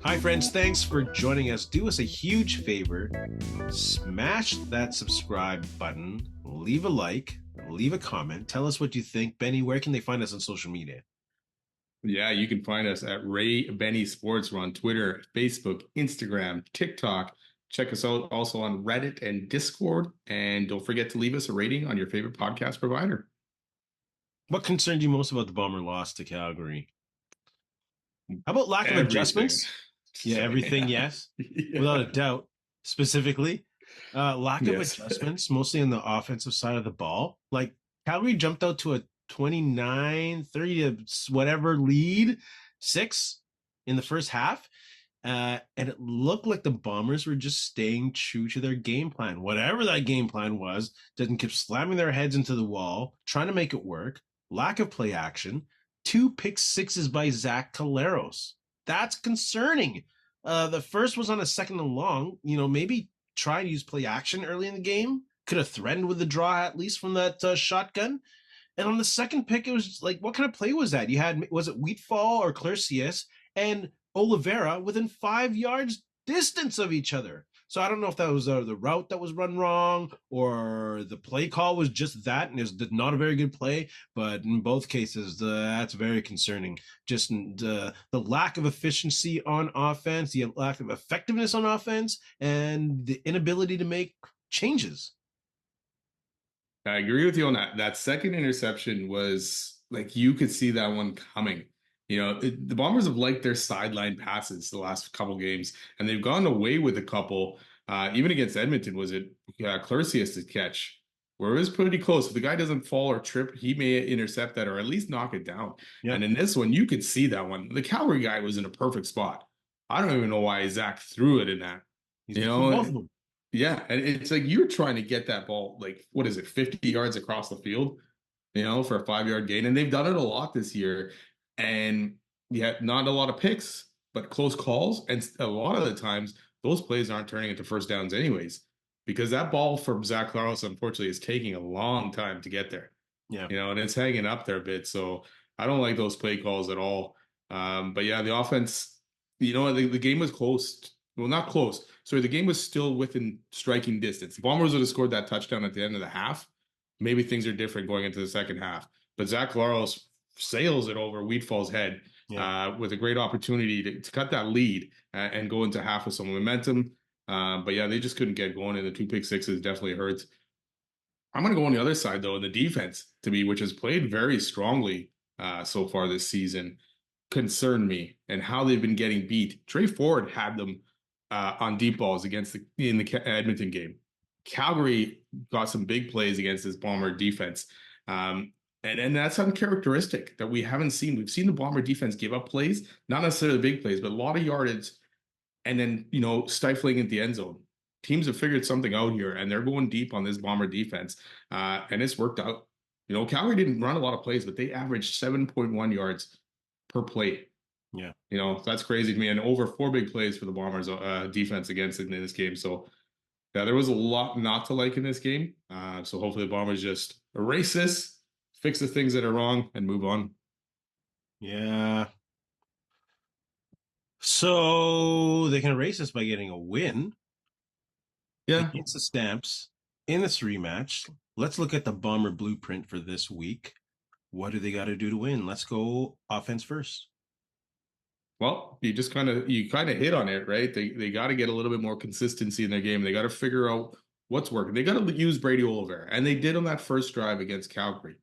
Hi friends, thanks for joining us. Do us a huge favor, smash that subscribe button, leave a like, leave a comment, tell us what you think. Benny, where can they find us on social media? Yeah, you can find us at Ray Benny Sports. We're on Twitter, Facebook, Instagram, TikTok. Check us out also on Reddit and Discord. And don't forget to leave us a rating on your favorite podcast provider. What concerned you most about the Bomber loss to Calgary? How about lack of Everything. adjustments? Yeah, everything, yes. Yeah. Without a doubt. Specifically, lack of Yes. adjustments, mostly on the offensive side of the ball. Like, Calgary jumped out to a 29, 30 to whatever lead, 6 in the first half. And it looked like the Bombers were just staying true to their game plan. Whatever that game plan was, didn't keep slamming their heads into the wall, trying to make it work. Lack of play action. 2 pick sixes by Zach Collaros. That's concerning. The first was on a second and long. Maybe try and use play action early in the game. Could have threatened with the draw at least from that shotgun. And on the second pick, it was like, what kind of play was that? You had, was it Wheatfall or Clarcius and Oliveira within 5 yards distance of each other? So I don't know if that was the route that was run wrong or the play call was just that and is not a very good play. But in both cases, that's very concerning. Just the lack of efficiency on offense, the lack of effectiveness on offense, and the inability to make changes. I agree with you on that. That second interception was like you could see that one coming. The Bombers have liked their sideline passes the last couple games, and they've gone away with a couple. Even against Edmonton, was it Clarcius' catch, where it was pretty close. If the guy doesn't fall or trip, he may intercept that or at least knock it down. Yeah. And in this one, you could see that one. The Calgary guy was in a perfect spot. I don't even know why Zach threw it in that. Yeah, and it's like you're trying to get that ball, like, what is it, 50 yards across the field, for a 5-yard gain. And they've done it a lot this year. And yeah, not a lot of picks, but close calls. And a lot of the times, those plays aren't turning into first downs anyways, because that ball from Zach Collaros, unfortunately, is taking a long time to get there. Yeah. And it's hanging up there a bit. So I don't like those play calls at all. But yeah, the offense, the game was close. Well, not close. Sorry, the game was still within striking distance. The Bombers would have scored that touchdown at the end of the half. Maybe things are different going into the second half. But Zach Collaros sails it over Wheatfall's head with a great opportunity to cut that lead and go into half with some momentum. But yeah, they just couldn't get going, and the 2 pick sixes definitely hurts. I'm going to go on the other side, though, in the defense, which has played very strongly so far this season, concerned me and how they've been getting beat. Tre Ford had them on deep balls in the Edmonton game. Calgary got some big plays against this Bomber defense. And that's uncharacteristic that we haven't seen. We've seen the Bomber defense give up plays, not necessarily big plays, but a lot of yardage and then, stifling at the end zone. Teams have figured something out here, and they're going deep on this Bomber defense, and it's worked out. Calgary didn't run a lot of plays, but they averaged 7.1 yards per play. Yeah. That's crazy to me. And over 4 big plays for the Bombers defense against it in this game. So, yeah, there was a lot not to like in this game. So hopefully the Bombers just erase this, fix the things that are wrong, and move on. Yeah. So they can erase this by getting a win. Yeah. Against the Stamps in this rematch. Let's look at the Bomber blueprint for this week. What do they got to do to win? Let's go offense first. Well, you kind of hit on it, right? They got to get a little bit more consistency in their game. They got to figure out what's working. They got to use Brady Oliveira, and they did on that first drive against Calgary,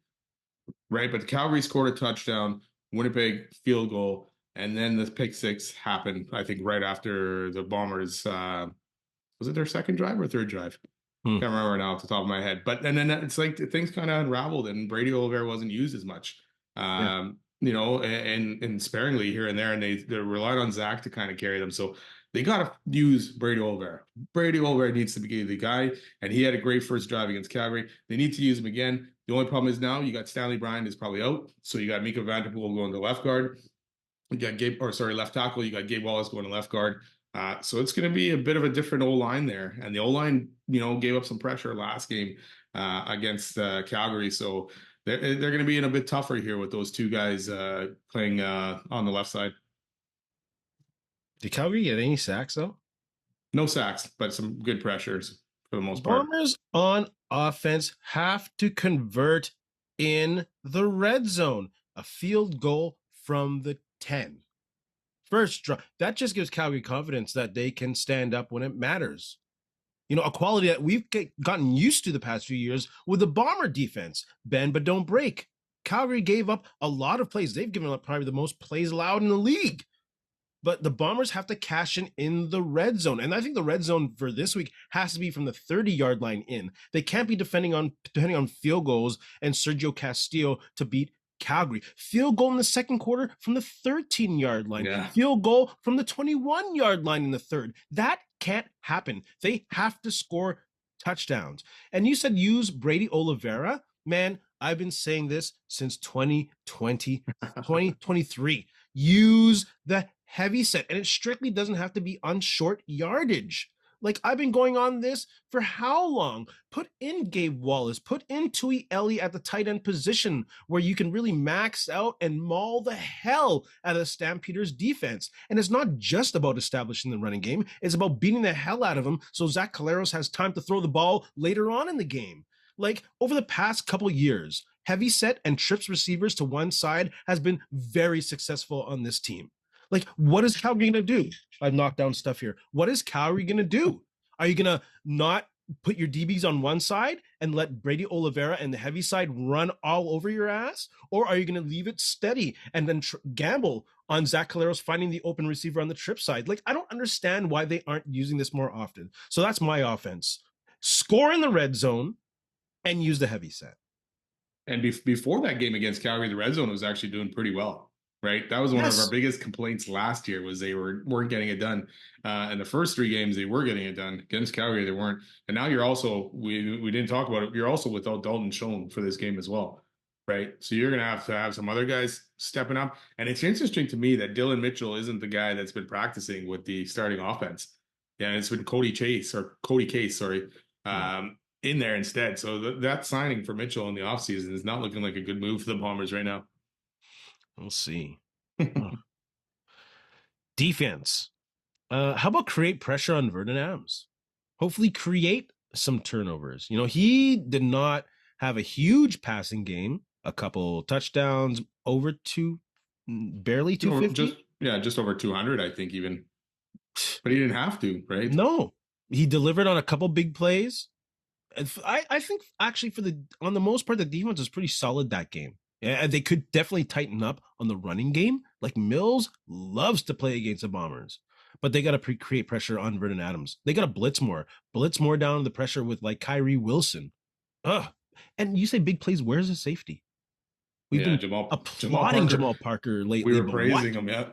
right? But Calgary scored a touchdown, Winnipeg field goal, and then the pick six happened, I think, right after the Bombers. Was it their second drive or third drive? Can't remember now off the top of my head. But and then it's like things kind of unraveled, and Brady Oliveira wasn't used as much. And sparingly here and there, and they relied on Zach to kind of carry them. So they got to use Brady Oliveira. Brady Oliveira needs to be the guy, and he had a great first drive against Calgary. They need to use him again. The only problem is now you got Stanley Bryan is probably out, so you got Mika Vanderpool going to left guard. You got left tackle. You got Gabe Wallace going to left guard. So it's going to be a bit of a different O-line there, and the O-line, gave up some pressure last game against Calgary. So they're going to be in a bit tougher here with those two guys playing on the left side. Did Calgary get any sacks though? No sacks, but some good pressures for the most part. Bombers on offense have to convert in the red zone. A field goal from the 10. First draw. That just gives Calgary confidence that they can stand up when it matters. You know, a quality that we've gotten used to the past few years with the Bomber defense. Bend but don't break. Calgary gave up a lot of plays. They've given up probably the most plays allowed in the league. But the Bombers have to cash in the red zone. And I think the red zone for this week has to be from the 30-yard line in. They can't be depending on field goals and Sergio Castillo to beat Calgary. Field goal in the second quarter from the 13-yard line. Yeah. Field goal from the 21-yard line in the third. That can't happen. They have to score touchdowns. And you said use Brady Oliveira. Man, I've been saying this since 2020, 2023. Use the heavy set, and it strictly doesn't have to be on short yardage. Like, I've been going on this for how long? Put in Gabe Wallace, put in Tui Ellie at the tight end position where you can really max out and maul the hell out of the Stampeders defense. And it's not just about establishing the running game. It's about beating the hell out of them so Zach Caleros has time to throw the ball later on in the game. Like, over the past couple years, heavy set and trips receivers to one side has been very successful on this team. Like, what is Calgary going to do? I've knocked down stuff here. What is Calgary going to do? Are you going to not put your DBs on one side and let Brady Oliveira and the heavy side run all over your ass? Or are you going to leave it steady and then gamble on Zach Caleros finding the open receiver on the trip side? Like, I don't understand why they aren't using this more often. So that's my offense. Score in the red zone and use the heavy set. And before that game against Calgary, the red zone was actually doing pretty well. Right, that was one of our biggest complaints last year was they weren't getting it done. In the first 3 games, they were getting it done. Against Calgary, they weren't. And now you're also we didn't talk about it. You're also without Dalton Schoen for this game as well, right? So you're going to have some other guys stepping up. And it's interesting to me that Dylan Mitchell isn't the guy that's been practicing with the starting offense. Yeah, it's been Cody Case, in there instead. So that signing for Mitchell in the offseason is not looking like a good move for the Bombers right now. We'll see. Defense. How about create pressure on Vernon Adams? Hopefully create some turnovers. You know, he did not have a huge passing game. A couple touchdowns, barely 250. Just over 200, I think even. But he didn't have to, right? No. He delivered on a couple big plays. I think actually on the most part, the defense was pretty solid that game. Yeah, they could definitely tighten up on the running game. Like Mills loves to play against the Bombers, but they got to create pressure on Vernon Adams. They got to blitz more down the pressure with like Kyrie Wilson. And you say big plays. Where's the safety? We've been applauding Jamal Parker lately. We were praising him, yeah.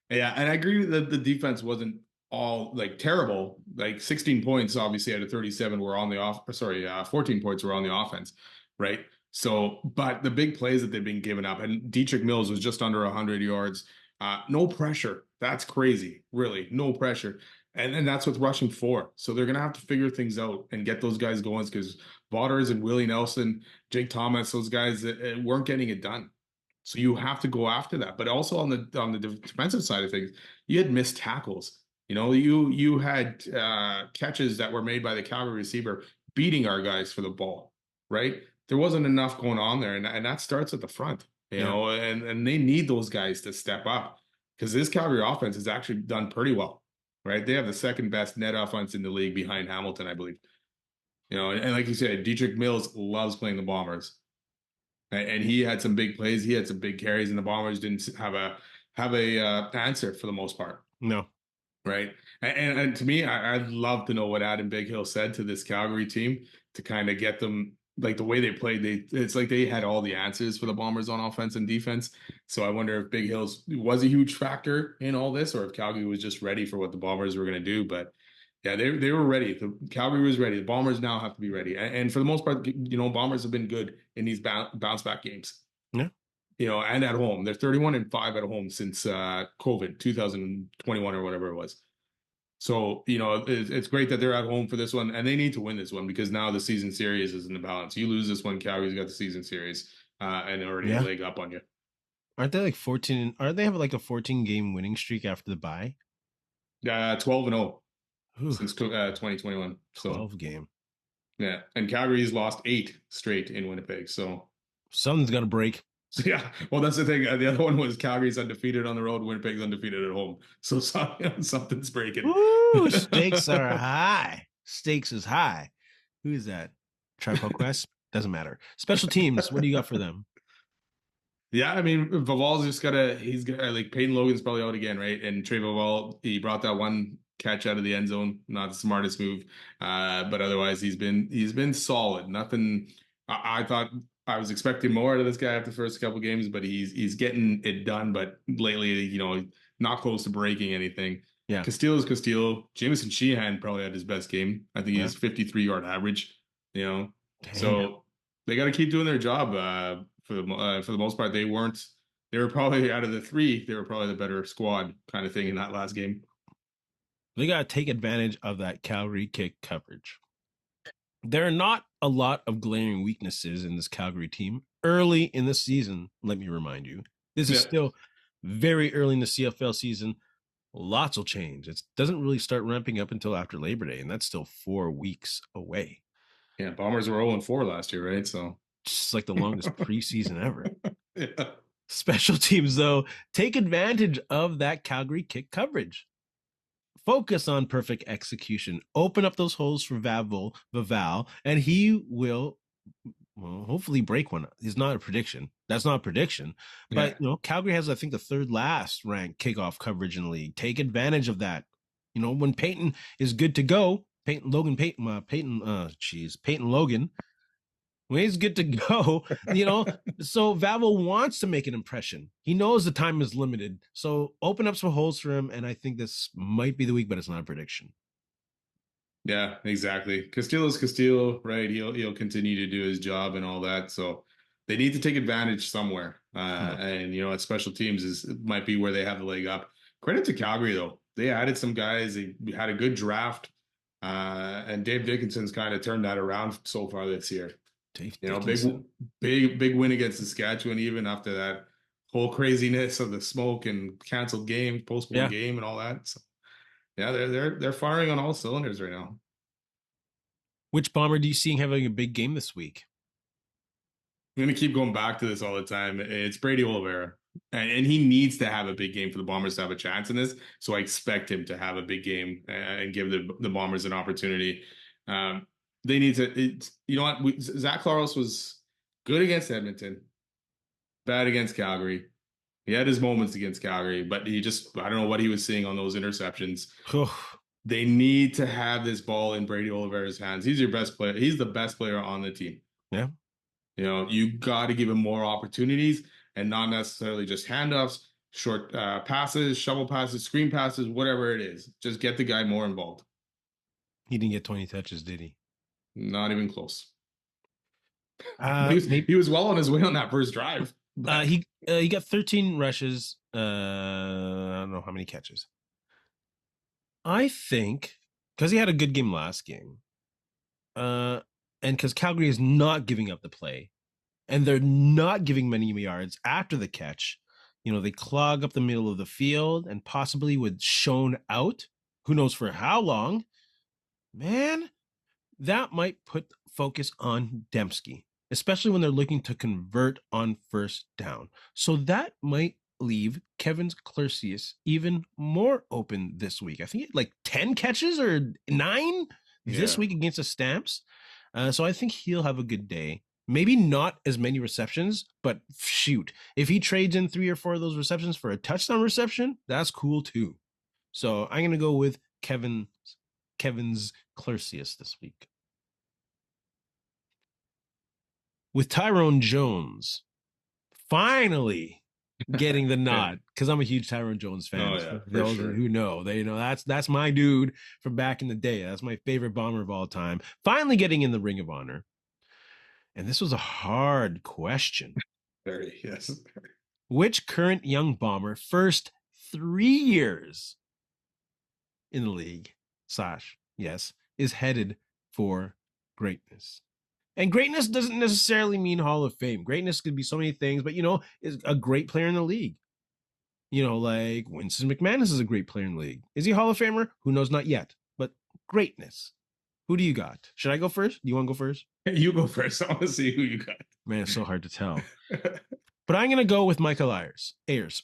Yeah, and I agree that the defense wasn't all like terrible. Like 16 points, obviously, out of 37 were on the 14 points were on the offense, right? So, but the big plays that they've been giving up, and Dietrich Mills was just under 100 yards. No pressure. That's crazy, really. No pressure. And that's with rushing 4. So they're going to have to figure things out and get those guys going because Vaughters and Willie Nelson, Jake Thomas, those guys weren't getting it done. So you have to go after that. But also on the defensive side of things, you had missed tackles. You know, you had catches that were made by the Calgary receiver beating our guys for the ball, right? There wasn't enough going on there, and that starts at the front, you know, and they need those guys to step up because this Calgary offense has actually done pretty well, right? They have the second best net offense in the league behind Hamilton, I believe. You know, and like you said, Dietrich Mills loves playing the Bombers, and he had some big plays, he had some big carries, and the Bombers didn't have a answer for the most part. No, right? And to me, I'd love to know what Adam Big Hill said to this Calgary team to kind of get them. Like the way they played, it's like they had all the answers for the Bombers on offense and defense. So I wonder if Big Hills was a huge factor in all this, or if Calgary was just ready for what the Bombers were going to do. But yeah, they were ready. The Calgary was ready. The Bombers now have to be ready. And for the most part, you know, Bombers have been good in these bounce back games. Yeah, you know, and at home, they're 31-5 at home since COVID 2021 or whatever it was. So, it's great that they're at home for this one, and they need to win this one because now the season series is in the balance. You lose this one, Calgary's got the season series, and already a Yeah. leg up on you. Aren't they like 14? Aren't they have like a 14 game winning streak after the bye? 12-0 Ooh, since 2021. So 12 game. yeah, and Calgary's lost 8 straight in Winnipeg. Something's got to break. So yeah, well, that's the thing. The other one was Calgary's undefeated on the road, Winnipeg's undefeated at home. So something's breaking. Ooh, stakes are high. Stakes is high. Who is that? Tripod Quest? Doesn't matter. Special teams. What do you got for them? Yeah, I mean, he's got like Peyton Logan's probably out again, right? And Tre Ford, he brought that one catch out of the end zone, not the smartest move, but otherwise he's been solid. Nothing. I thought I was expecting more out of this guy after the first couple games, but he's getting it done. But lately, not close to breaking anything. Yeah. Castillo is Castillo. Jameson Sheehan probably had his best game. I think he has 53-yard average. Damn. So they got to keep doing their job. For the most part, they were probably out of the three, they were probably the better squad kind of thing in that last game. They got to take advantage of that Calgary kick coverage. There are not a lot of glaring weaknesses in this Calgary team early in the season. Let me remind you, this is still very early in the CFL season. Lots will change. It doesn't really start ramping up until after Labor Day, and that's still 4 weeks away. Yeah, Bombers were 0-4 last year, right? So just like the longest preseason ever. Yeah. Special teams, though, take advantage of that Calgary kick coverage. Focus on perfect execution. Open up those holes for Vaval, and he will, hopefully break one. It's not a prediction. That's not a prediction. But, Calgary has, I think, the third last ranked kickoff coverage in the league. Take advantage of that. When Peyton is good to go, Peyton Logan, when he's good to go, so Vavel wants to make an impression. He knows the time is limited. So open up some holes for him, and I think this might be the week, but it's not a prediction. Yeah, exactly. Castillo's Castillo, right? He'll continue to do his job and all that. So they need to take advantage somewhere. And at special teams might be where they have the leg up. Credit to Calgary though. They added some guys. They had a good draft. And Dave Dickinson's kind of turned that around so far this year. Big win against Saskatchewan, even after that whole craziness of the smoke and canceled game, postponed game, and all that. So, yeah, they're firing on all cylinders right now. Which Bomber do you see having a big game this week? I'm going to keep going back to this all the time. It's Brady Oliveira, and he needs to have a big game for the Bombers to have a chance in this. So I expect him to have a big game and give the Bombers an opportunity. They need to, Zach Claros was good against Edmonton, bad against Calgary. He had his moments against Calgary, but I don't know what he was seeing on those interceptions. They need to have this ball in Brady Oliveira's hands. He's your best player. He's the best player on the team. Yeah. You got to give him more opportunities and not necessarily just handoffs, short passes, shovel passes, screen passes, whatever it is. Just get the guy more involved. He didn't get 20 touches, did he? Not even close. He was well on his way on that first drive. He got 13 rushes. I don't know how many catches. I think because he had a good game last game, and because Calgary is not giving up the play, and they're not giving many yards after the catch, they clog up the middle of the field, and possibly with Schoen out, who knows for how long, man, that might put focus on Dembski, especially when they're looking to convert on first down. So that might leave Kevin's Clercius even more open this week. I think he had like 10 catches or 9 this week against the Stamps. So I think he'll have a good day. Maybe not as many receptions, but shoot, if he trades in 3 or 4 of those receptions for a touchdown reception, that's cool too. So I'm going to go with Kevin's Clercius this week. With Tyrone Jones finally getting the nod, because I'm a huge Tyrone Jones fan. For those sure. who know, they know that's my dude from back in the day. That's my favorite Bomber of all time. Finally getting in the Ring of Honor. And this was a hard question. Very, yes. Which current young Bomber, first 3 years, in the league, yes, is headed for greatness. And greatness doesn't necessarily mean Hall of Fame. Greatness could be so many things, but is a great player in the league. Like Winston McManus is a great player in the league. Is he a Hall of Famer? Who knows? Not yet. But greatness. Who do you got? Should I go first? Do you want to go first? You go first. I want to see who you got. Man, it's so hard to tell. But I'm going to go with Michael Ayers.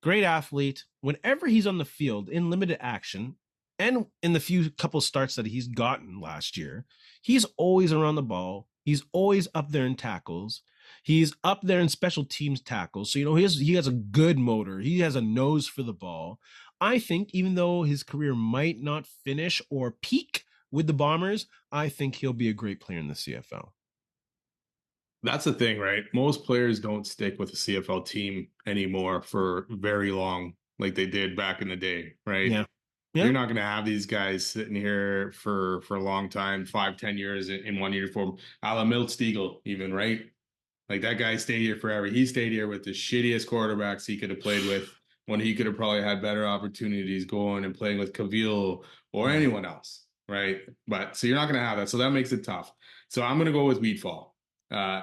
Great athlete. Whenever he's on the field in limited action, and in the couple starts that he's gotten last year, he's always around the ball. He's always up there in tackles. He's up there in special teams tackles. So, he has a good motor. He has a nose for the ball. I think even though his career might not finish or peak with the Bombers, I think he'll be a great player in the CFL. That's the thing, right? Most players don't stick with the CFL team anymore for very long, like they did back in the day, right? Yeah. You're not going to have these guys sitting here for a long time, 5-10 years in one uniform. A la Milt Stegall, even, right? Like that guy stayed here forever. He stayed here with the shittiest quarterbacks he could have played with when he could have probably had better opportunities going and playing with Cavill or anyone else, right? But so you're not going to have that. So that makes it tough. So I'm going to go with Wheatfall.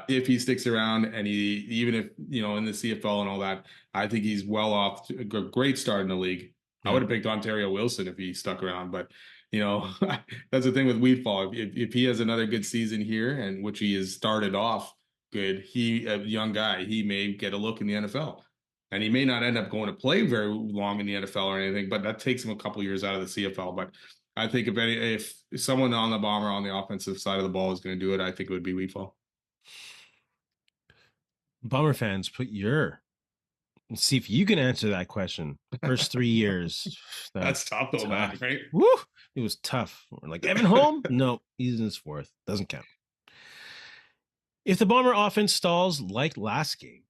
If he sticks around and even if, in the CFL and all that, I think he's well off to a great start in the league. Yeah. I would have picked Ontario Wilson if he stuck around, but that's the thing with Wheatfall. If he has another good season here, and which he has started off good, a young guy, he may get a look in the NFL, and he may not end up going to play very long in the NFL or anything, but that takes him a couple years out of the CFL. But I think if someone on the Bomber on the offensive side of the ball is going to do it, I think it would be Wheatfall. Bomber fans, see if you can answer that question. First 3 years. That's tough though, man, right? Woo! It was tough. Like Evan Holm? No, he's in his fourth. Doesn't count. If the Bomber offense stalls like last game,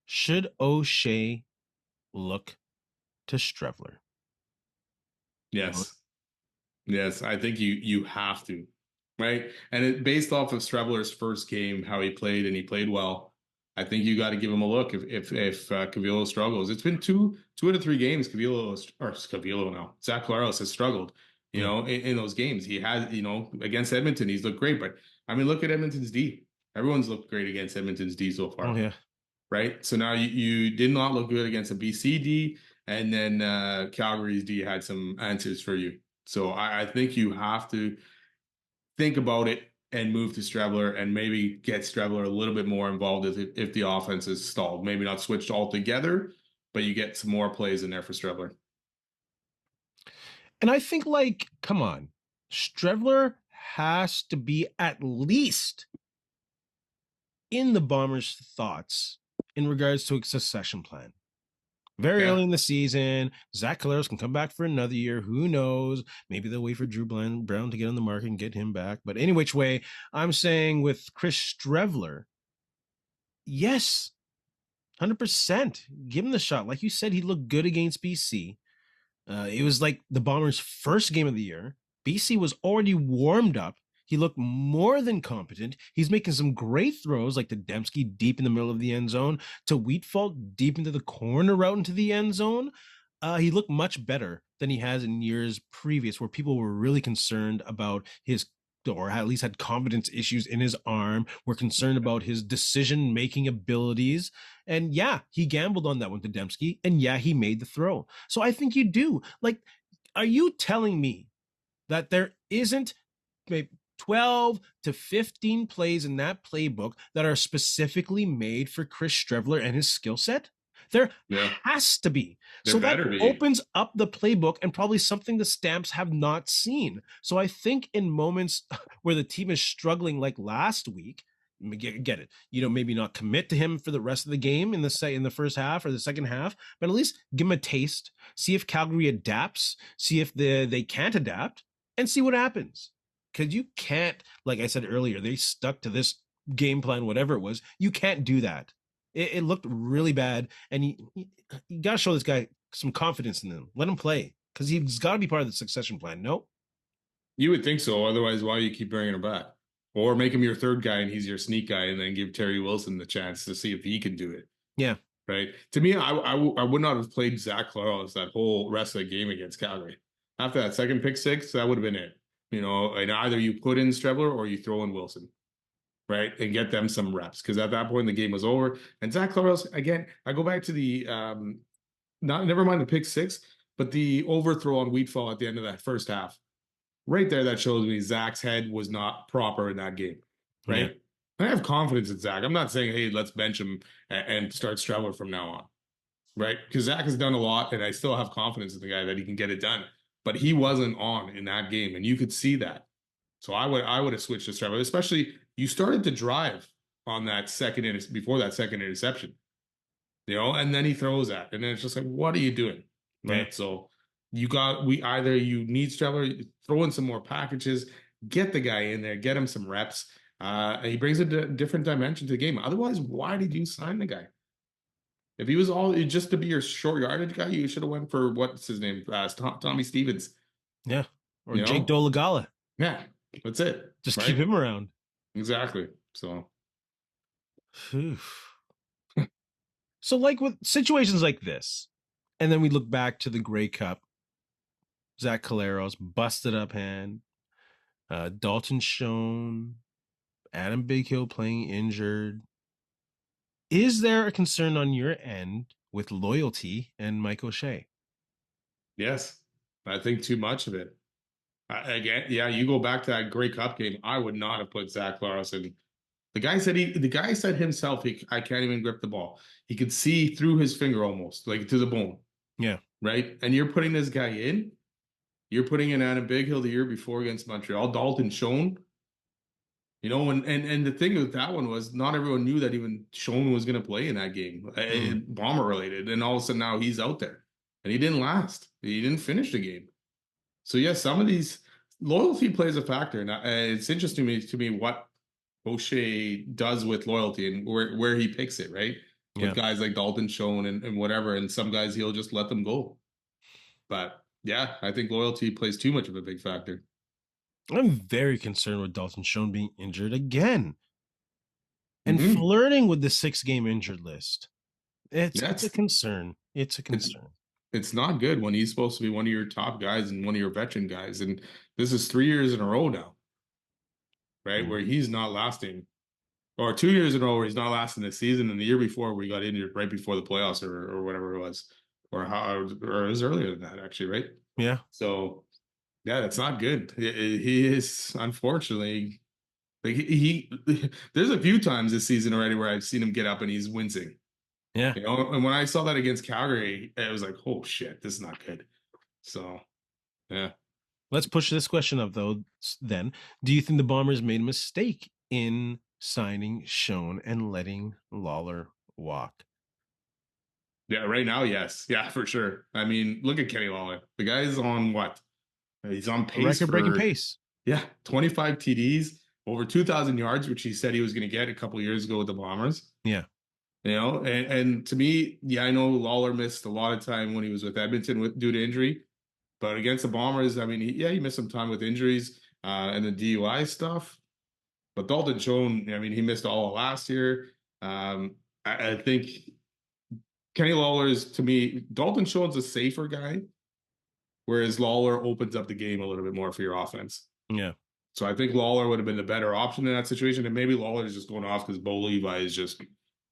should O'Shea look to Streveler? Yes. Yes, I think you have to, right? And based off of Streveler's first game, how he played, and he played well, I think you got to give him a look if Cavillo struggles. It's been two out of 3 games Cavillo now. Zach Claros has struggled, in those games. He has, against Edmonton, he's looked great. But I mean, look at Edmonton's D. Everyone's looked great against Edmonton's D so far. Oh, yeah. Right? So now you did not look good against a BC D, and then Calgary's D had some answers for you. So I think you have to think about it and move to Streveler and maybe get Streveler a little bit more involved if the offense is stalled. Maybe not switched altogether, but you get some more plays in there for Streveler. And I think, come on, Streveler has to be at least in the Bombers' thoughts in regards to a succession plan. Very early in the season, Zach Collaros can come back for another year. Who knows? Maybe they'll wait for Drew Brown to get on the market and get him back. But any which way, I'm saying with Chris Streveler, yes, 100%. Give him the shot. Like you said, he looked good against BC. It was like the Bombers' first game of the year. BC was already warmed up. He looked more than competent. He's making some great throws, like to Dembski deep in the middle of the end zone, to Wheatfall deep into the corner route into the end zone. He looked much better than he has in years previous, where people were really concerned about or at least had confidence issues in his arm, were concerned about his decision-making abilities. And yeah, he gambled on that one to Dembski, and yeah, he made the throw. So I think you do. Are you telling me that there isn't maybe 12 to 15 plays in that playbook that are specifically made for Chris Streveler and his skill set? There has to be. So that opens up the playbook and probably something the Stamps have not seen. So I think in moments where the team is struggling like last week, get it, maybe not commit to him for the rest of the game in the first half or the second half, but at least give him a taste, see if Calgary adapts, see if they can't adapt, and see what happens. Because you can't, like I said earlier, they stuck to this game plan, whatever it was. You can't do that. It looked really bad. And you got to show this guy some confidence in him. Let him play. Because he's got to be part of the succession plan. No? You would think so. Otherwise, why do you keep bringing him back? Or make him your third guy and he's your sneak guy, and then give Terry Wilson the chance to see if he can do it. Yeah. right? To me, I would not have played Zach Collaros that whole rest of the game against Calgary. After that second pick six, that would have been it. You know, and either you put in Streveler or you throw in Wilson, right? And get them some reps. Because at that point, the game was over. And Zach Collaros, again, I go back to the, never mind the pick six, but the overthrow on Wheatfall at the end of that first half. Right there, that shows me Zach's head was not proper in that game, right? Yeah. I have confidence in Zach. I'm not saying, hey, let's bench him and start Streveler from now on, right? Because Zach has done a lot, and I still have confidence in the guy that he can get it done. But he wasn't on in that game, and you could see that. So I would have switched to Streveler, especially you started to drive on that before that second interception, you know, and then he throws that, and then it's just like, what are you doing, right? Yeah. So you need Streveler, throw in some more packages, get the guy in there, get him some reps. He brings a different dimension to the game. Otherwise, why did you sign the guy? If he was all just to be your short yardage guy, you should have went for what's his name, Tommy Stevens. Yeah, or Jake Dolegala. Yeah, that's it. Just keep him around. Exactly. So, so like with situations like this, and then we look back to the Grey Cup. Zach Collaros, busted up hand. Dalton Schoen, Adam Bighill playing injured. Is there a concern on your end with loyalty and Mike O'Shea? Yes, I think too much of it. Again, yeah, you go back to that Grey Cup game. I would not have put Zach Collaros in. The guy said himself, I can't even grip the ball. He could see through his finger almost, like to the bone. Yeah. Right? And you're putting this guy in. You're putting in Adam Bighill the year before against Montreal. Dalton Schoen. You know, and the thing with that one was not everyone knew that even Schoen was going to play in that game. Bomber related. And all of a sudden now he's out there. And he didn't last. He didn't finish the game. So, yeah, some of these loyalty plays a factor. And it's interesting to me what O'Shea does with loyalty and where he picks it, right? With guys like Dalton Schoen and whatever. And some guys he'll just let them go. But, yeah, I think loyalty plays too much of a big factor. I'm very concerned with Dalton Schoen being injured again and flirting with the 6-game injured list. It's a concern. It's a concern. It's not good when he's supposed to be one of your top guys and one of your veteran guys. And this is 3 years in a row now, right? Where he's not lasting, or 2 years in a row where he's not lasting this season. And the year before where he got injured right before the playoffs or whatever it was, or it was earlier than that actually, right? Yeah. So yeah, that's not good. He is, unfortunately, like there's a few times this season already where I've seen him get up and he's wincing. Yeah. You know, and when I saw that against Calgary, it was like, oh shit, this is not good. So, yeah. Let's push this question up though. Then, do you think the Bombers made a mistake in signing Schoen and letting Lawler walk? Yeah, right now, yes. Yeah, for sure. I mean, look at Kenny Lawler. The guy's on what? He's on pace, record-breaking pace. Yeah, 25 TDs, over 2,000 yards, which he said he was going to get a couple of years ago with the Bombers. Yeah. You know, and to me, yeah, I know Lawler missed a lot of time when he was with Edmonton due to injury, but against the Bombers, I mean, he missed some time with injuries and the DUI stuff. But Dalton Schoen, I mean, he missed all of last year. I think Kenny Lawler's, to me, Dalton Schoen's a safer guy, whereas Lawler opens up the game a little bit more for your offense. Yeah. So I think Lawler would have been the better option in that situation. And maybe Lawler is just going off because Bo Levi is just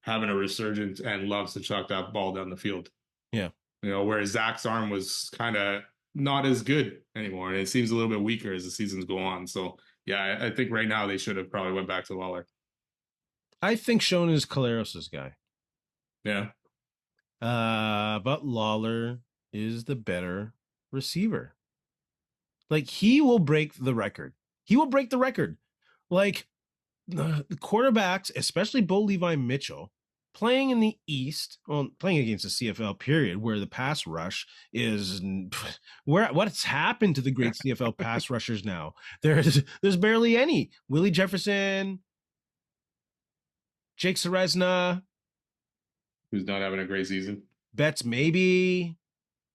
having a resurgence and loves to chuck that ball down the field. Yeah. You know, whereas Zach's arm was kind of not as good anymore. And it seems a little bit weaker as the seasons go on. So, yeah, I think right now they should have probably went back to Lawler. I think Schoen is Collaros' guy. Yeah. But Lawler is the better receiver. Like, he will break the record. He will break the record. Like, the quarterbacks, especially Bo Levi Mitchell, playing in the East, well, playing against the CFL period, where the pass rush is what's happened to the great CFL pass rushers now. There's barely any. Willie Jefferson, Jake Seresna, who's not having a great season. Betts, maybe.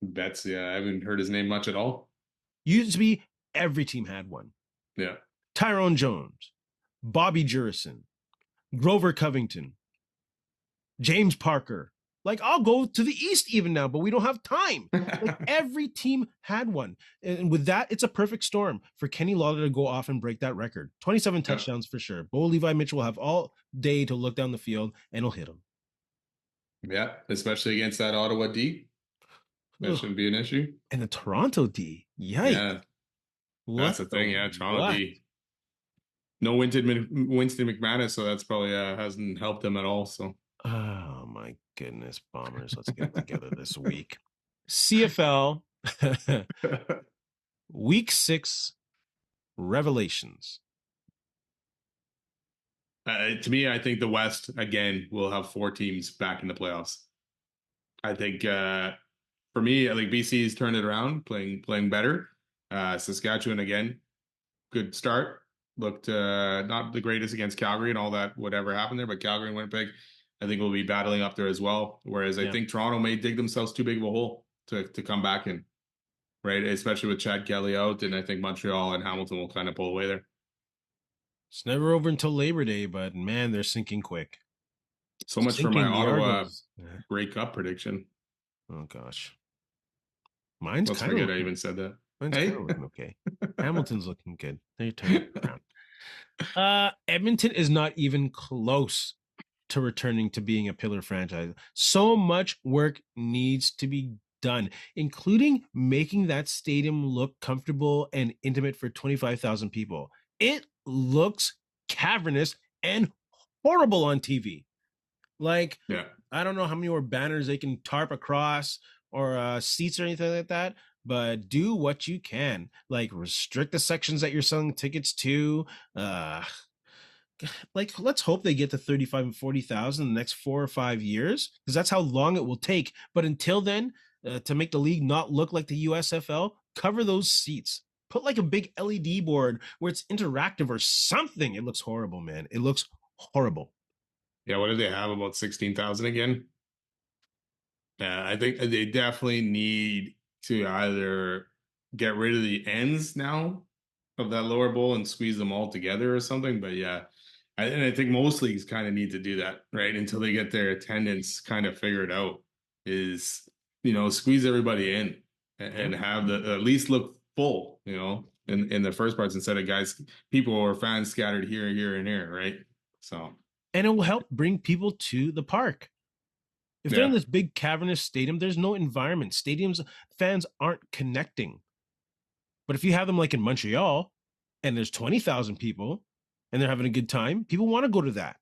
Betts, yeah, I haven't heard his name much at all. Used to be every team had one. Yeah. Tyrone Jones, Bobby Jurison, Grover Covington, James Parker, Like, I'll go to the East even now, but we don't have time. Like, every team had one. And with that, it's a perfect storm for Kenny Lawler to go off and break that record. 27 Yeah. touchdowns for sure. Bo Levi Mitchell will have all day to look down the field, and he'll hit him. Yeah, especially against that Ottawa D. That Ugh. shouldn't be an issue. And the Toronto D. Yikes. Yeah, that's What the thing. Yeah, Toronto what? D. No Winston McManus, so that's probably hasn't helped them at all. So Oh, my goodness, Bombers. Let's get together this week. CFL Week 6 Revelations. to me, I think the West again will have 4 teams back in the playoffs. I think for me, I think BC's turned it around, playing better. Saskatchewan again, good start. Looked not the greatest against Calgary and all that, whatever happened there, but Calgary and Winnipeg, I think will be battling up there as well. Whereas I think Toronto may dig themselves too big of a hole to come back in, right? Especially with Chad Kelly out, and I think Montreal and Hamilton will kind of pull away there. It's never over until Labor Day, but man, they're sinking quick. So much for my Ottawa Grey Cup prediction. Oh gosh, mine's Let's kind forget of I even said that. mine's kind of looking okay. Hamilton's looking good. They're turning around. Edmonton is not even close to returning to being a pillar franchise. So much work needs to be done, including making that stadium look comfortable and intimate for 25,000 people. It looks cavernous and horrible on TV. Like, Yeah. I don't know how many more banners they can tarp across or seats or anything like that, but do what you can. Like, restrict the sections that you're selling tickets to. Like, let's hope they get to 35 and 40,000 in the next 4 or 5 years, because that's how long it will take. But until then, to make the league not look like the USFL, cover those seats. Put like a big LED board where it's interactive or something. It looks horrible, man. It looks horrible. Yeah, what do they have? About 16,000 again? Yeah, I think they definitely need to either get rid of the ends now of that lower bowl and squeeze them all together or something. But yeah, and I think most leagues kind of need to do that, right? Until they get their attendance kind of figured out, is, squeeze everybody in and have the at least look full, in the first parts, instead of people or fans scattered here, and here, right? So, and it will help bring people to the park. If they're in this big cavernous stadium, there's no environment. Stadiums, fans aren't connecting. But if you have them like in Montreal and there's 20,000 people and they're having a good time, people want to go to that.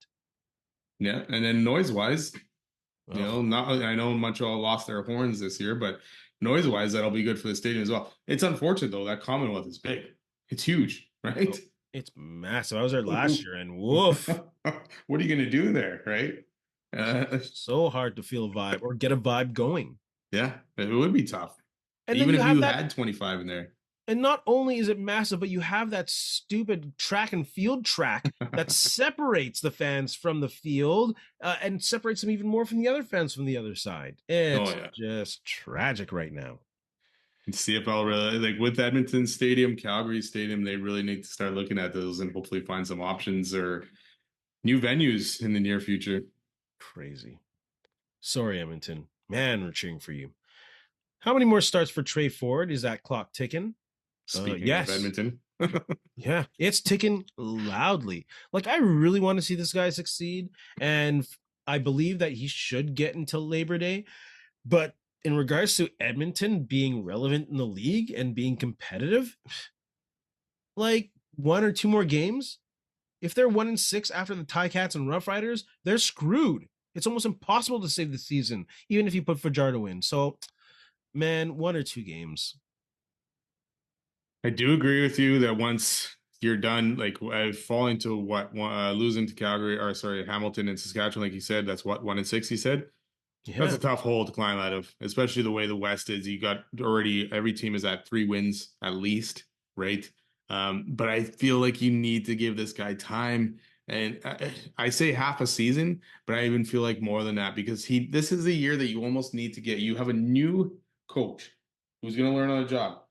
Yeah. And then noise wise, I know Montreal lost their horns this year, but noise wise, that'll be good for the stadium as well. It's unfortunate though, that Commonwealth is big. It's huge, right? Oh, it's massive. I was there last year and woof. What are you going to do there, right? So hard to feel a vibe or get a vibe going. Yeah, it would be tough. And even if you had 25 in there. And not only is it massive, but you have that stupid track and field track that separates the fans from the field and separates them even more from the other fans from the other side. It's just tragic right now. And CFL really, like with Edmonton Stadium, Calgary Stadium, they really need to start looking at those and hopefully find some options or new venues in the near future. Crazy. Sorry, Edmonton. Man, we're cheering for you. How many more starts for Tre Ford? Is that clock ticking? Speaking of Edmonton. Yeah, it's ticking loudly. Like, I really want to see this guy succeed, and I believe that he should get until Labor Day. But in regards to Edmonton being relevant in the league and being competitive, like 1 or 2 more games, if they're 1-6 after the Ticats and Roughriders, they're screwed. It's almost impossible to save the season, even if you put Fajardo in. So, man, 1 or 2 games. I do agree with you that once you're done, like falling to losing to Hamilton and Saskatchewan, like you said, that's 1-6, you said. Yeah. That's a tough hole to climb out of, especially the way the West is. You got already, every team is at 3 wins at least, right? But I feel like you need to give this guy time. And I say half a season, but I even feel like more than that, because this is a year that you almost need to you have a new coach who's going to learn on the job.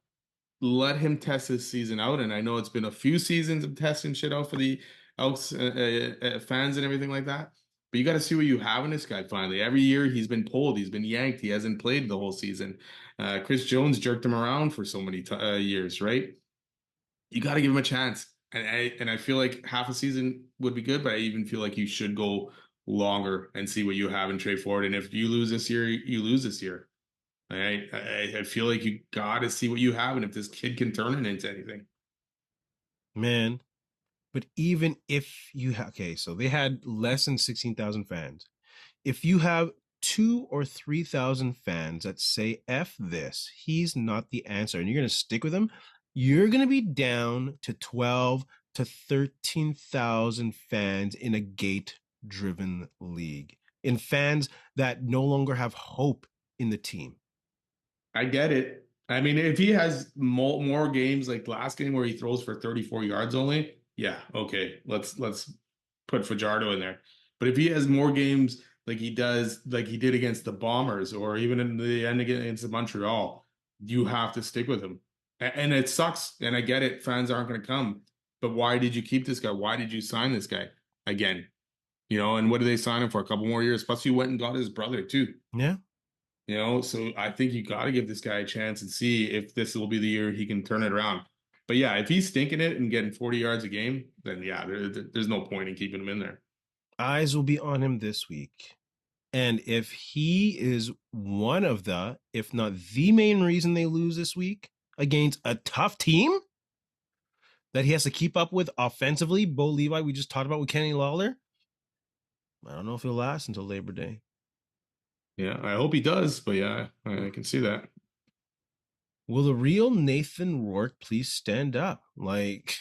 Let him test his season out. And I know it's been a few seasons of testing shit out for the Elks fans and everything like that. But you got to see what you have in this guy finally. Every year he's been pulled, he's been yanked, he hasn't played the whole season. Chris Jones jerked him around for so many years, right? You got to give him a chance. And I feel like half a season would be good, but I even feel like you should go longer and see what you have in Tre Ford. And if you lose this year, you lose this year. All right. I feel like you got to see what you have and if this kid can turn it into anything. Man, but even if you have, okay, so they had less than 16,000 fans. If you have 2 or 3,000 fans that say F this, he's not the answer, and you're going to stick with him, you're going to be down to 12 to 13,000 fans in a gate driven league, in fans that no longer have hope in the team. I get it. I mean, if he has more games like the last game where he throws for 34 yards only, yeah, okay, let's put Fajardo in there. But if he has more games like he does, like he did against the Bombers, or even in the end against the Montreal, you have to stick with him. And it sucks, and I get it. Fans aren't going to come, but why did you keep this guy? Why did you sign this guy again? You know, and what did they sign him for? A couple more years. Plus, you went and got his brother too. Yeah. You know, so I think you got to give this guy a chance and see if this will be the year he can turn it around. But yeah, if he's stinking it and getting 40 yards a game, then yeah, there's no point in keeping him in there. Eyes will be on him this week. And if he is one of the, if not the main reason they lose this week against a tough team that he has to keep up with offensively, Bo Levi, we just talked about with Kenny Lawler, I don't know if he'll last until Labor Day. Yeah, I hope he does, but yeah, I can see that. Will the real Nathan Rourke please stand up? Like,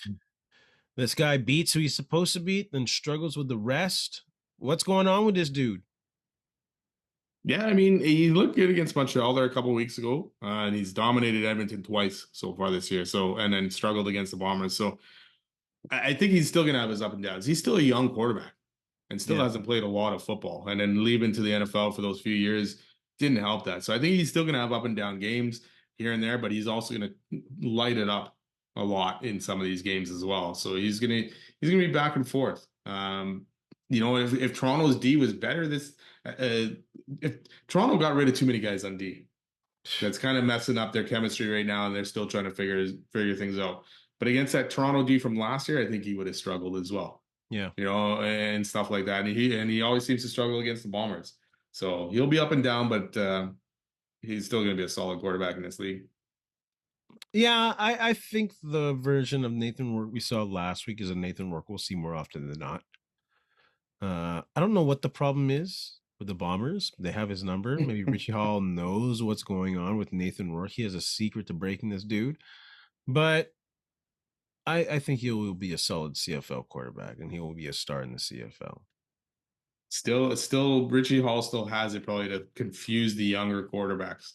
this guy beats who he's supposed to beat, then struggles with the rest. What's going on with this dude? Yeah, I mean, he looked good against Montreal there a couple weeks ago, and he's dominated Edmonton twice so far this year. So, and then struggled against the Bombers. So, I think he's still gonna have his up and downs. He's still a young quarterback and still Yeah. hasn't played a lot of football. And then leaving to the NFL for those few years didn't help that. So I think he's still gonna have up and down games here and there, but he's also gonna light it up a lot in some of these games as well. So he's gonna be back and forth. You know, if Toronto's D was better, if Toronto got rid of too many guys on D, that's kind of messing up their chemistry right now, and they're still trying to figure things out. But against that Toronto D from last year, I think he would have struggled as well. Yeah. You know, and stuff like that. And he always seems to struggle against the Bombers. So he'll be up and down, but he's still going to be a solid quarterback in this league. Yeah, I think the version of Nathan Rourke we saw last week is a Nathan Rourke we'll see more often than not. I don't know what the problem is with the Bombers. They have his number. Maybe Richie Hall knows what's going on with Nathan Rourke. He has a secret to breaking this dude. But I think he will be a solid CFL quarterback, and he will be a star in the CFL. Still, Richie Hall still has it probably to confuse the younger quarterbacks.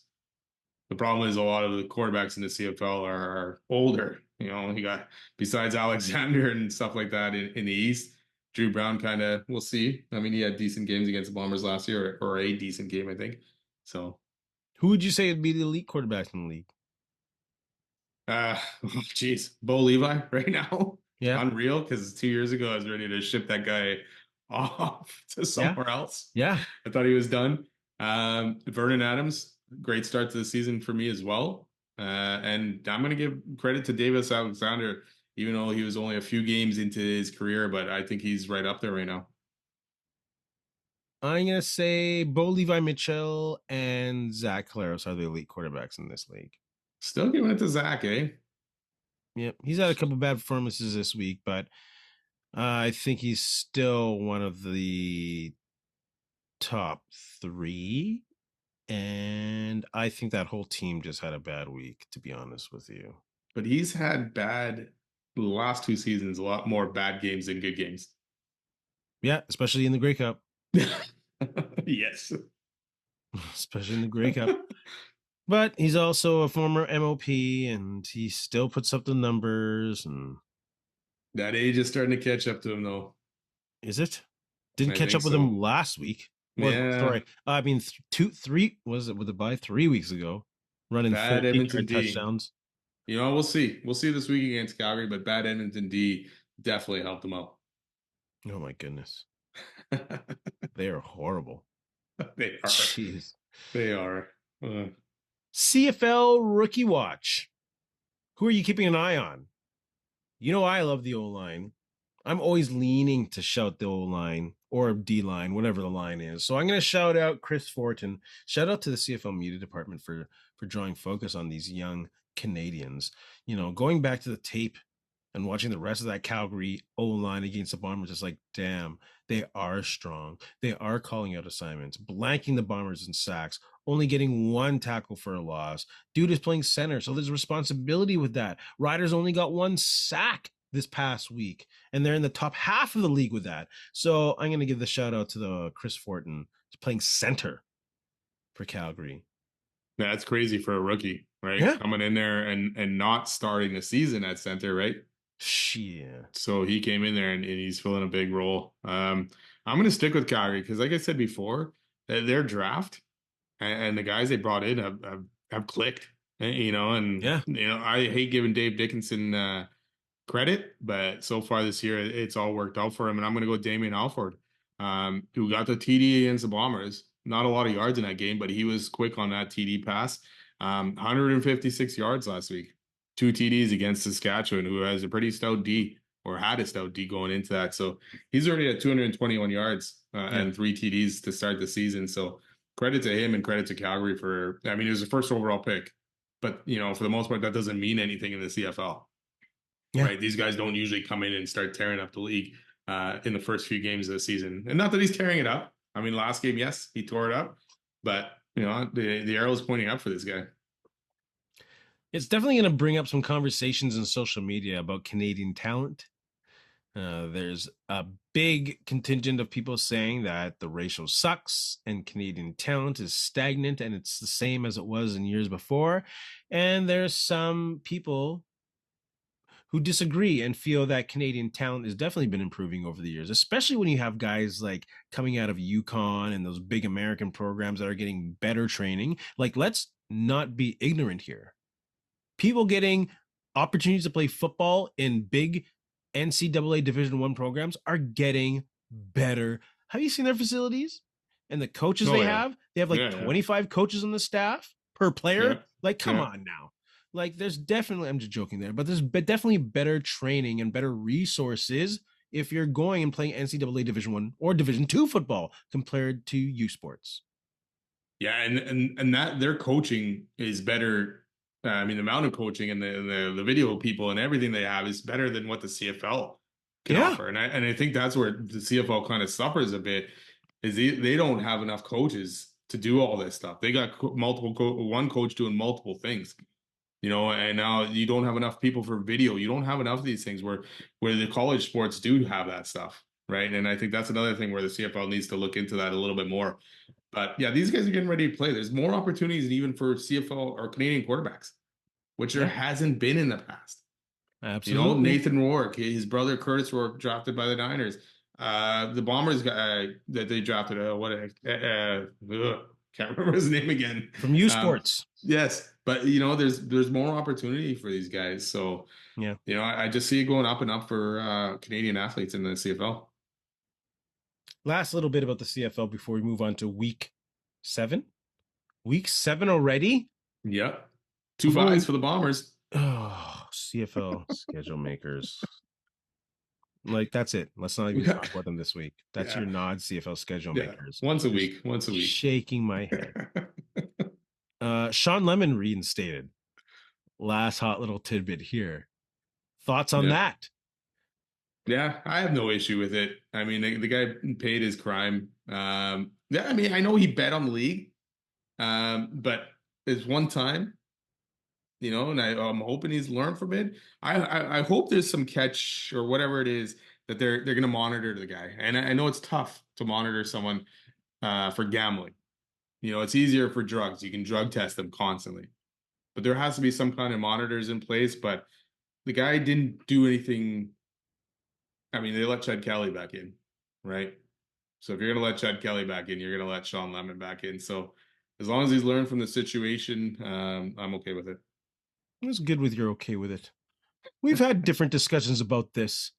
The problem is a lot of the quarterbacks in the CFL are older. You know, you got besides Alexander and stuff like that in the East. Drew Brown kind of, we'll see. I mean, he had decent games against the Bombers last year, or a decent game, I think. So, who would you say would be the elite quarterbacks in the league? geez, Bo Levi right now, Yeah, unreal. Because 2 years ago, I was ready to ship that guy off to somewhere else. Yeah, I thought he was done. Vernon Adams, great start to the season for me as well. And I'm going to give credit to Davis Alexander, even though he was only a few games into his career, but I think he's right up there right now. I'm gonna say Bo Levi Mitchell and Zach Claros are the elite quarterbacks in this league. Still giving it to Zach, eh? Yep, he's had a couple bad performances this week, but I think he's still one of the top 3. And I think that whole team just had a bad week, to be honest with you. But he's had the last 2 seasons, a lot more bad games than good games. Yeah, especially in the Grey Cup. Yes. Especially in the Grey Cup. But he's also a former MOP, and he still puts up the numbers. And that age is starting to catch up to him, though. Is it? Didn't catch up with him last week. Well, yeah. Sorry. I mean, 3 was it with the bye 3 weeks ago, running bad Edmonton D touchdowns. You know, we'll see. We'll see this week against Calgary, but bad Edmonton D definitely helped them out. Oh my goodness. They are horrible. They are. Jeez. They are. CFL Rookie Watch. Who are you keeping an eye on? You know, I love the O-line. I'm always leaning to shout the O-line or D-line, whatever the line is. So I'm going to shout out Chris Fortin. Shout out to the CFL media department for drawing focus on these young Canadians. You know, going back to the tape and watching the rest of that Calgary O-line against the Bombers, it's like, damn, they are strong. They are calling out assignments, blanking the Bombers in sacks, only getting one tackle for a loss. Dude is playing center, so there's responsibility with that. Riders only got one sack this past week, and they're in the top half of the league with that. So I'm going to give the shout out to the Chris Fortin playing center for Calgary. That's crazy for a rookie, right? Yeah. Coming in there and not starting the season at center, right? Shit. So he came in there and he's filling a big role. I'm going to stick with Calgary because, like I said before, their draft and the guys they brought in have clicked, you know. And Yeah. you know, I hate giving Dave Dickinson credit, but so far this year it's all worked out for him. And I'm going to go Damien Alford, who got the TD against the Bombers. Not a lot of yards in that game, but he was quick on that TD pass. 156 yards last week. 2 TDs against Saskatchewan, who has a pretty stout D or had a stout D going into that. So he's already at 221 yards and 3 TDs to start the season. So credit to him and credit to Calgary for, I mean, it was the first overall pick, but you know, for the most part, that doesn't mean anything in the CFL. Yeah. Right. These guys don't usually come in and start tearing up the league in the first few games of the season. And not that he's tearing it up. I mean, last game, yes, he tore it up, but you know, the arrow is pointing up for this guy. It's definitely going to bring up some conversations in social media about Canadian talent. There's a big contingent of people saying that the ratio sucks and Canadian talent is stagnant and it's the same as it was in years before. And there's some people who disagree and feel that Canadian talent has definitely been improving over the years, especially when you have guys like coming out of UConn and those big American programs that are getting better training. Like, let's not be ignorant here. People getting opportunities to play football in big NCAA Division I programs are getting better. Have you seen their facilities and the coaches they have? They have like 25 coaches on the staff per player. Yeah. Like, come on now. Like, there's definitely, I'm just joking there, but there's definitely better training and better resources if you're going and playing NCAA Division I or Division II football compared to U Sports. Yeah, and that their coaching is better. I mean, the amount of coaching and the video people and everything they have is better than what the CFL can offer. And I think that's where the CFL kind of suffers a bit, is they don't have enough coaches to do all this stuff. They got one coach doing multiple things. You know, and now you don't have enough people for video. You don't have enough of these things where the college sports do have that stuff, right? And I think that's another thing where the CFL needs to look into that a little bit more. But yeah, these guys are getting ready to play. There's more opportunities even for CFL or Canadian quarterbacks, which there hasn't been in the past. Absolutely. You know, Nathan Rourke, his brother Curtis Rourke, drafted by the Niners. The Bombers guy that they drafted, can't remember his name again. From U Sports. Yes. But you know, there's more opportunity for these guys. So yeah, you know, I just see it going up and up for Canadian athletes in the CFL. Last little bit about the CFL before we move on to week 7. Week 7 already? Yep. 2 buys for the Bombers. Oh, CFL schedule makers. Like, that's it. Let's not even talk about them this week. That's your nod CFL schedule makers. Once a week. Shaking my head. Shawn Lemon reinstated. Last hot little tidbit here. Thoughts on that? Yeah, I have no issue with it. I mean, the guy paid his crime. I mean, I know he bet on the league, but it's one time, you know, and I'm hoping he's learned from it. I hope there's some catch or whatever it is that they're going to monitor the guy. And I know it's tough to monitor someone for gambling. You know, it's easier for drugs. You can drug test them constantly. But there has to be some kind of monitors in place. But the guy didn't do anything. I mean, they let Chad Kelly back in, right? So if you're going to let Chad Kelly back in, you're going to let Shawn Lemon back in. So as long as he's learned from the situation, I'm okay with it. It's good with you're okay with it. We've had different discussions about this.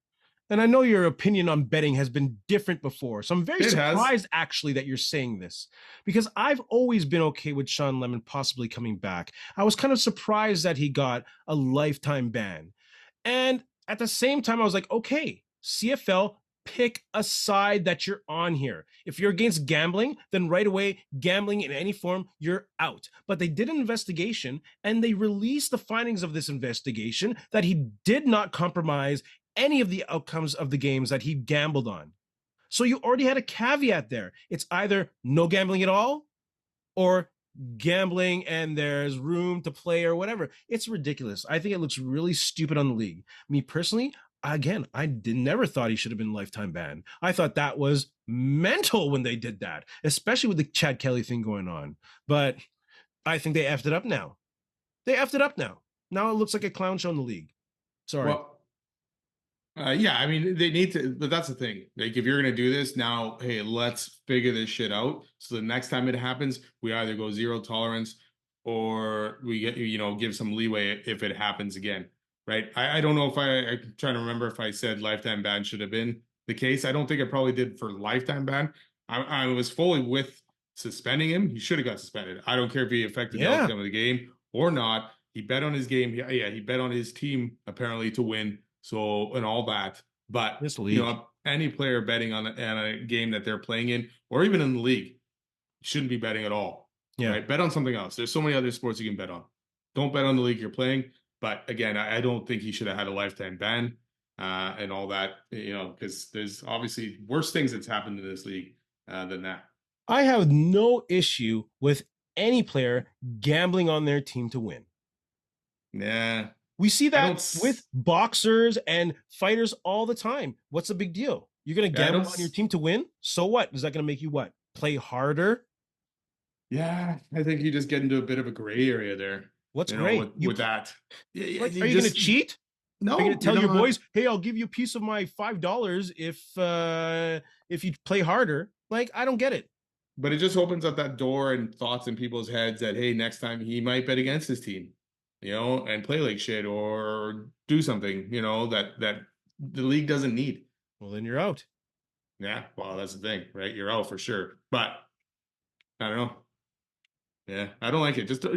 And I know your opinion on betting has been different before. So I'm very It has. surprised actually that you're saying this because I've always been okay with Shawn Lemon possibly coming back. I was kind of surprised that he got a lifetime ban. And at the same time, I was like, okay, CFL, pick a side that you're on here. If you're against gambling, then right away, gambling in any form, you're out. But they did an investigation and they released the findings of this investigation that he did not compromise any of the outcomes of the games that he gambled on. So you already had a caveat there. It's either no gambling at all or gambling and there's room to play or whatever. It's ridiculous. I think it looks really stupid on the league. Me personally, again, never thought he should have been lifetime banned. I thought that was mental when they did that, especially with the Chad Kelly thing going on. But I think they effed it up now. They effed it up now. Now it looks like a clown show in the league. Sorry. Well, yeah, I mean, they need to, but that's the thing. Like, if you're going to do this now, hey, let's figure this shit out. So the next time it happens, we either go zero tolerance or we get, give some leeway if it happens again. Right. I don't know if I'm trying to remember if I said lifetime ban should have been the case. I don't think I probably did for lifetime ban. I was fully with suspending him. He should have got suspended. I don't care if he affected the outcome of the game or not. He bet on his game. Yeah, he bet on his team apparently to win. So, and all that, but any player betting on a game that they're playing in, or even in the league, shouldn't be betting at all. Yeah. Right? Bet on something else. There's so many other sports you can bet on. Don't bet on the league you're playing. But again, I don't think he should have had a lifetime ban and all that, because there's obviously worse things that's happened in this league than that. I have no issue with any player gambling on their team to win. Yeah. We see that with boxers and fighters all the time. What's the big deal? You're going to gamble on your team to win? So what? Is that going to make you what? Play harder? Yeah, I think you just get into a bit of a gray area there. What's great with that? Like, are you going to cheat? No. Are you going to tell your boys, hey, I'll give you a piece of my $5 if you play harder? Like, I don't get it. But it just opens up that door and thoughts in people's heads that, hey, next time he might bet against his team. And play like shit or do something, that the league doesn't need. Well, then you're out. Yeah, well, that's the thing, right? You're out for sure. But I don't know. Yeah, I don't like it. Just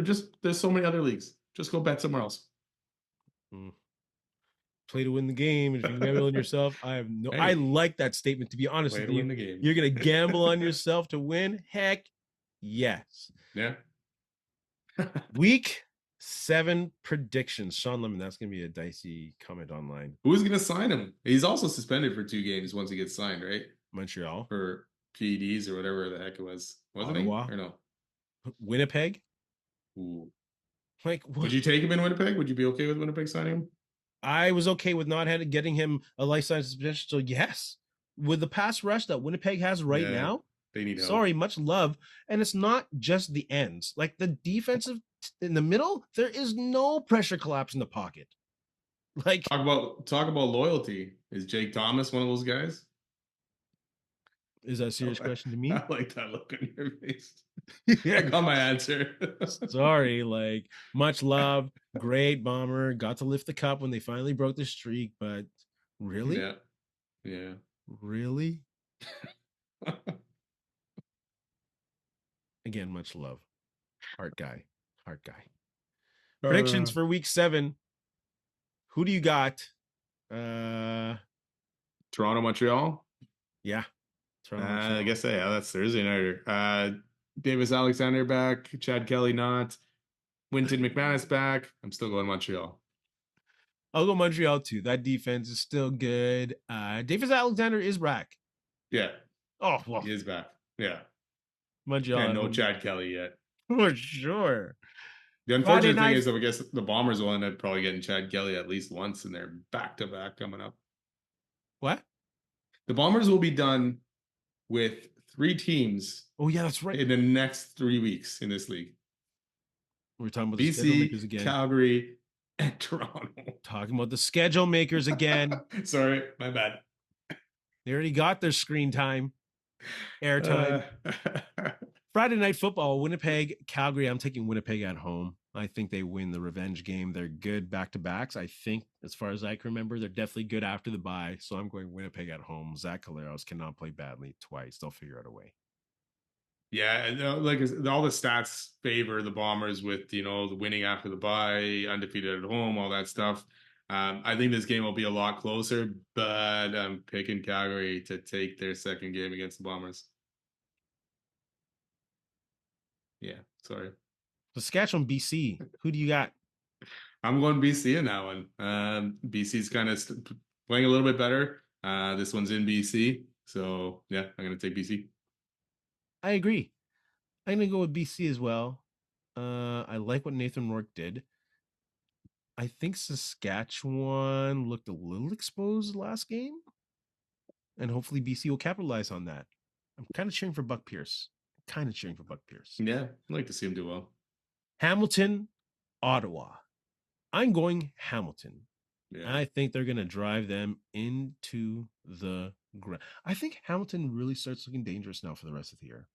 there's so many other leagues. Just go bet somewhere else. Play to win the game. If you gamble on yourself, I like that statement, to be honest with you. Win the game. You're going to gamble on yourself to win? Heck, yes. Yeah. Week 7 predictions. Shawn Lemon, that's going to be a dicey comment online. Who's going to sign him? He's also suspended for 2 games once he gets signed, right? Montreal. For PEDs or whatever the heck it was. Wasn't Ottawa. He? Or no? Winnipeg? Ooh. Like, what? Would you take him in Winnipeg? Would you be okay with Winnipeg signing him? I was okay with not getting him a lifetime suspension. So yes, with the pass rush that Winnipeg has right now, they need help. Sorry, much love. And it's not just the ends. Like the defensive in the middle, there is no pressure collapse in the pocket. Like talk about loyalty. Is Jake Thomas one of those guys? Is that a serious question to me? I like that look on your face. I got my answer. Sorry, like much love, great bomber, got to lift the cup when they finally broke the streak, but really? Yeah. Really? Again, much love. Heart guy. Predictions for week 7. Who do you got? Toronto, Montreal? Yeah. I guess that's Thursday nighter. Davis Alexander back, Chad Kelly not, Winton McManus back. I'm still going Montreal. I'll go Montreal too. That defense is still good. Davis Alexander is back. Yeah. Oh, well. He is back. Yeah. Montreal. And no Chad Kelly yet. For sure. The unfortunate thing is, though, I guess the Bombers will end up probably getting Chad Kelly at least once, and they're back-to-back coming up. What? The Bombers will be done with 3 teams. Oh, yeah, that's right. In the next 3 weeks in this league. We're talking about the schedule makers again. Calgary, and Toronto. Talking about the schedule makers again. Sorry, my bad. They already got their screen time, airtime. Friday Night Football, Winnipeg, Calgary. I'm taking Winnipeg at home. I think they win the revenge game. They're good back-to-backs. I think, as far as I can remember, they're definitely good after the bye. So I'm going Winnipeg at home. Zach Caleros cannot play badly twice. They'll figure out a way. Yeah, like all the stats favor the Bombers with, the winning after the bye, undefeated at home, all that stuff. I think this game will be a lot closer, but I'm picking Calgary to take their second game against the Bombers. Yeah, sorry. Saskatchewan, BC. Who do you got? I'm going BC in that one. BC's kind of playing a little bit better. This one's in BC. So, yeah, I'm going to take BC. I agree. I'm going to go with BC as well. I like what Nathan Rourke did. I think Saskatchewan looked a little exposed last game, and hopefully BC will capitalize on that. I'm kind of cheering for Buck Pierce. Yeah, I'd like to see him do well. Hamilton, Ottawa. I'm going Hamilton. Yeah. I think they're going to drive them into the ground. I think Hamilton really starts looking dangerous now for the rest of the year.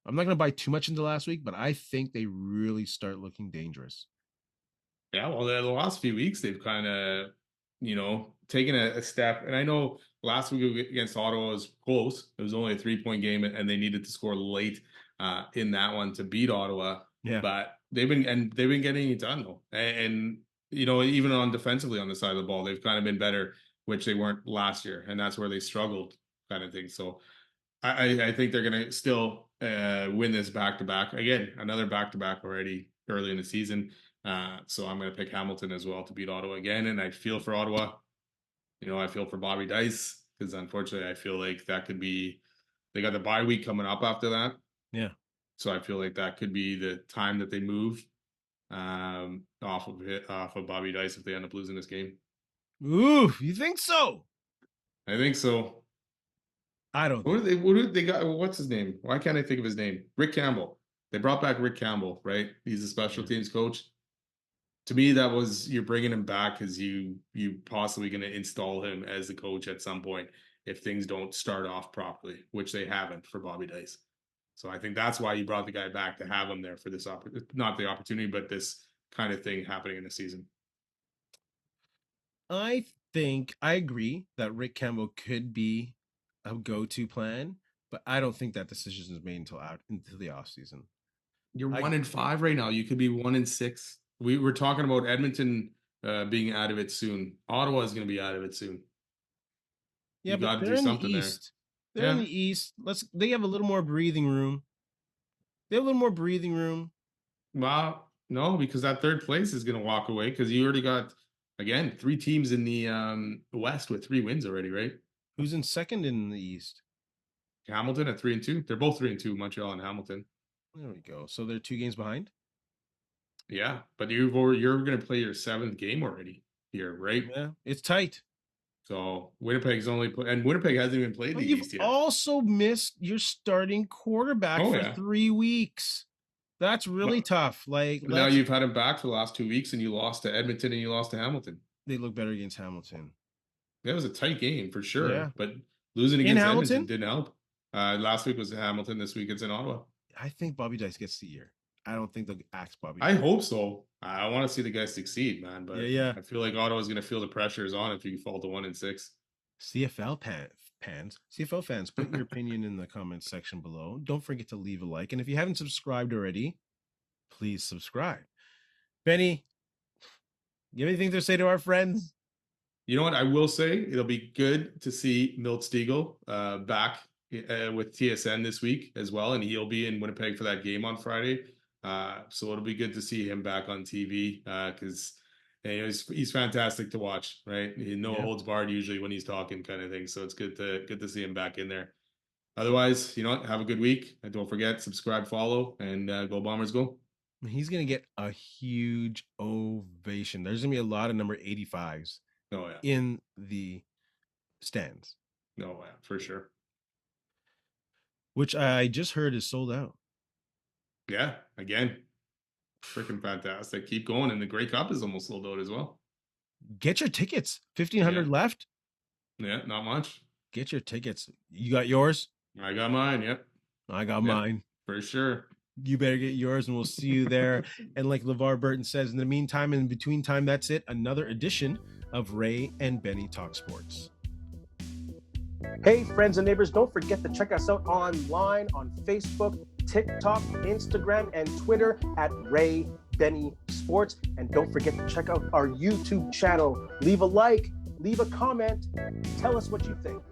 I'm not going to buy too much into last week, but I think they really start looking dangerous. Yeah, well, the last few weeks they've kind of, taken a step. And I know last week against Ottawa was close. It was only a 3-point game, and they needed to score late in that one to beat Ottawa. Yeah, but they've been getting it done though, and even on defensively on the side of the ball, they've kind of been better, which they weren't last year, and that's where they struggled, kind of thing. So I think they're gonna still win this back-to-back again, another back-to-back already early in the season. So I'm going to pick Hamilton as well to beat Ottawa again. And I feel for Ottawa. I feel for Bobby Dyce because unfortunately I feel like that could be, they got the bye week coming up after that. Yeah. So I feel like that could be the time that they move off of Bobby Dyce if they end up losing this game. Ooh, you think so? I think so. I don't. What do they got? What's his name? Why can't I think of his name? Rick Campbell. They brought back Rick Campbell, right? He's a special teams coach. To me, that was, you're bringing him back because you possibly going to install him as the coach at some point if things don't start off properly, which they haven't for Bobby Dyce. So I think that's why you brought the guy back, to have him there for this not the opportunity, but this kind of thing happening in the season. I think I agree that Rick Campbell could be a go-to plan, but I don't think that decision is made until the off season. You're 1-5 right now. You could be 1-6. We were talking about Edmonton being out of it soon. Ottawa is going to be out of it soon. Yeah, but they're in the East. They're in the East. They have a little more breathing room. Well, no, because that third place is going to walk away because you already got, again, 3 teams in the West with 3 wins already, right? Who's in second in the East? Hamilton at 3-2. They're both 3-2, Montreal and Hamilton. There we go. So they're 2 games behind? Yeah, but you're going to play your 7th game already here, right? Yeah, it's tight. So Winnipeg's and Winnipeg hasn't even played the East yet. You've also missed your starting quarterback for 3 weeks. That's really tough. Now you've had him back for the last 2 weeks, and you lost to Edmonton and you lost to Hamilton. They look better against Hamilton. That was a tight game for sure, but losing against Edmonton didn't help. Last week was Hamilton. This week it's in Ottawa. I think Bobby Dyce gets the year. I don't think they'll axe Bobby. I hope so. I want to see the guy succeed, man. But yeah. I feel like Ottawa's going to feel the pressures on if you fall to 1-6. CFL fans, put your opinion in the comments section below. Don't forget to leave a like, and if you haven't subscribed already, please subscribe. Benny, you have anything to say to our friends? You know what? I will say it'll be good to see Milt Stegall back with TSN this week as well, and he'll be in Winnipeg for that game on Friday. So it'll be good to see him back on TV because he's fantastic to watch, right? No holds barred usually when he's talking, kind of thing. So it's good to see him back in there. Otherwise, have a good week. And don't forget, subscribe, follow, and go Bombers, go. He's gonna get a huge ovation. There's gonna be a lot of number 85s. In the stands. No, for sure. Which I just heard is sold out. Yeah, again, freaking fantastic. Keep going, and the Grey Cup is almost sold out as well. Get your tickets. 1,500 left. Yeah, not much. Get your tickets. You got yours? I got mine. Yep. I got mine for sure. You better get yours, and we'll see you there. And like LeVar Burton says, in the meantime, and in between time, that's it. Another edition of Ray and Benny Talk Sports. Hey, friends and neighbors, don't forget to check us out online on Facebook, TikTok, Instagram, and Twitter at Ray Benny Sports. And don't forget to check out our YouTube channel. Leave a like, leave a comment, tell us what you think.